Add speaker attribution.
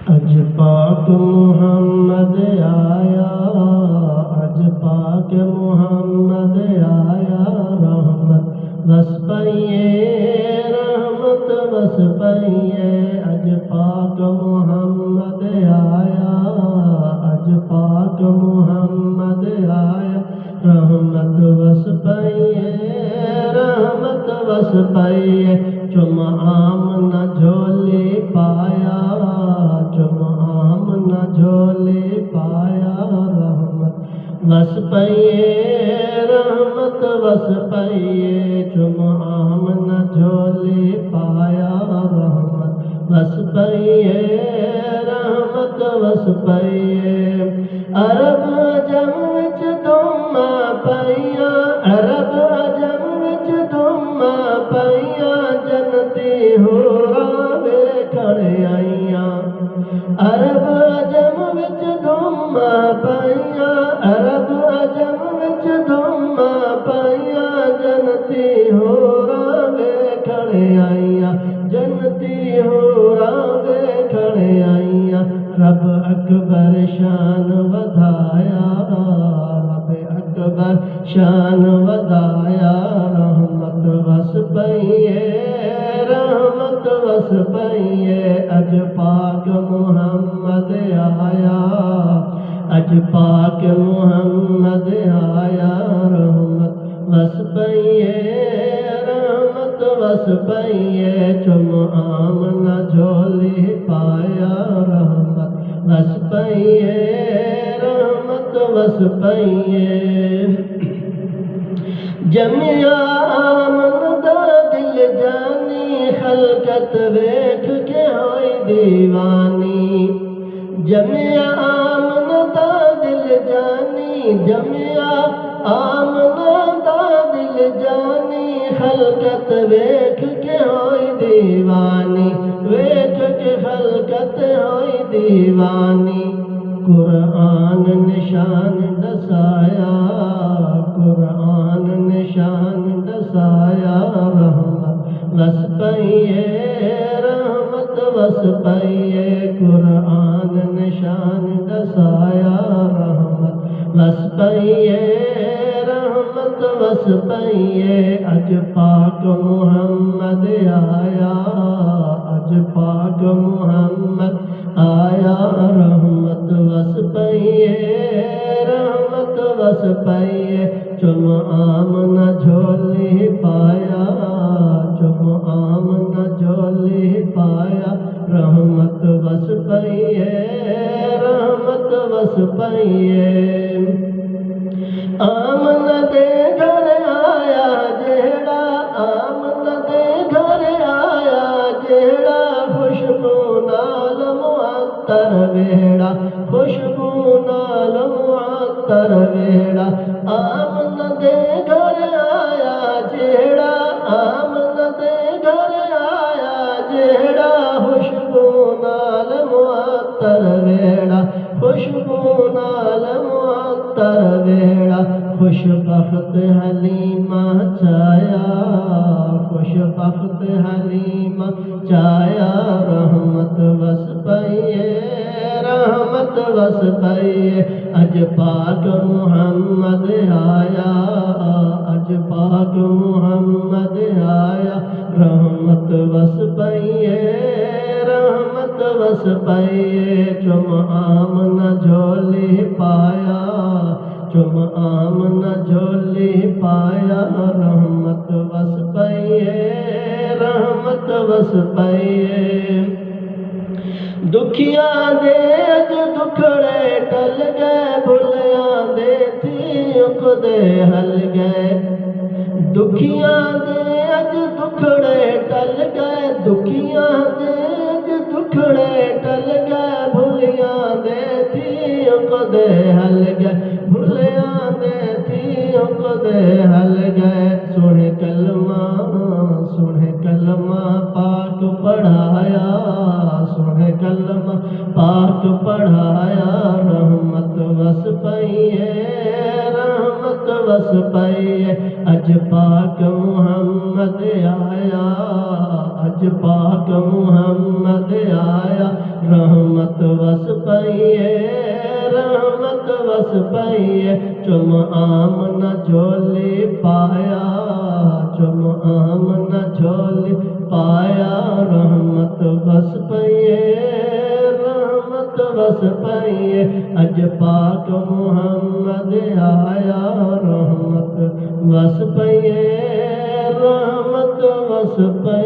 Speaker 1: अज पाक मुहम्मद आया, अज पाक मुहम्मद आया। रहमत बस पइए, रहमत बस पइए। अज पाक मुहम्मद आया, अज पाक मुहम्मद आया। रहमत बस पइए, रहमत बस पइए। चुम आम न झोली पाया, चुम आम न झोली पाया। रहमत बस पइए, रहमत बस पइए। चुम आम न झोली पाया। रहमत बस पइए, रहमत बस पइए। अरब अजम विच दुम्मा पइया, अरब अजम विच दुम्मा पइया। जनती होरां वेखण आइयां, अरब अजम विच दुम्मा पइया, अरब अजम विच दुम्मा पइया। जनती होरां वेखण आइयां, जनती होरां वेखण आइयां। रब अकबर शान वधाया, रब अकबर शान वधाया। रहमत बस पइए, रहमत बस पइए। अज पाक मुहम्मद आया, अज पाक मुहम्मद आया। रहमत बस पइए, रहमत बस पइए। चुम आम न झोली पाया। रहमत बस पइए, रहमत बस पइए। जमिया आमन दा दिल जानी, खलकत वेख के होई दीवानी। जमिया आमन दा दिल जानी, जमिया आमन दा दिल जानी। खलकत वेख के होई दीवानी, वेख के खलकत होई दीवानी। कुरान निशान दसाया, कुरान निशान दसाया। रहमत बस पइए, रहमत बस पइए। कुरान निशान दसाया। रहमत बस पइए, रहमत बस पइए। अज पाक मुहम्मद आया, अज पाक मुहम्मद आया। रहमत बस पइए, रहमत बस पइए। चुम आम न झोली पाया, चुम आम न झोली पाया। रहमत बस पइए, रहमत बस पइए। आमन दे घर आया जेड़ा, आमन दे घर आया जेड़ा। खुशबू नाल मुअत्तर वेड़ा, खुशबू नाल मुअत्तर वेड़ा। आमन दे घर आया जेड़ा, आमन दे घर आया जेड़ा। खुशबू नाल मुअत्तर वेड़ा, खुशबू नाल मुअत्तर वेड़ा। खुशबख्त हलीमा चाया, खुशबख्त हलीमा चाया। रहमत बस पइए, रहमत बस पइए। अज पाक मुहम्मद आया, अज पाक मुहम्मद आया। रहमत बस पइए, रहमत बस पइए। चुम आम न झोली पाया, चुम आम न झोली पाया। रहमत बस पइए, रहमत बस पइए। दुखिया दे अज दुखड़े टल गए, भुलिया दे थी उकदे हल गए। दुखिया दे अज दुखड़े टल गए, दुखिया दे अज दुखड़े टल गए। भुलिया दे थी उकदे हल गए, भुलिया दे थी उकदे हल गए। सुने कलमा, सुने कलमा पाक पढ़ाया, सुने कलमा पाक पढ़ाया। रहमत बस पइए, रहमत बस पइए। अज पाक मुहम्मद आया, अज पाक मुहम्मद आया रहमत वस पईए रहमत वस पईए चुम आमना झोली पाया चुम आमना झोली पाया रहमत वस पईए रहमत वस पईए अज पाक मुहम्मद आया रहमत वस पईए रहमत वस पईए।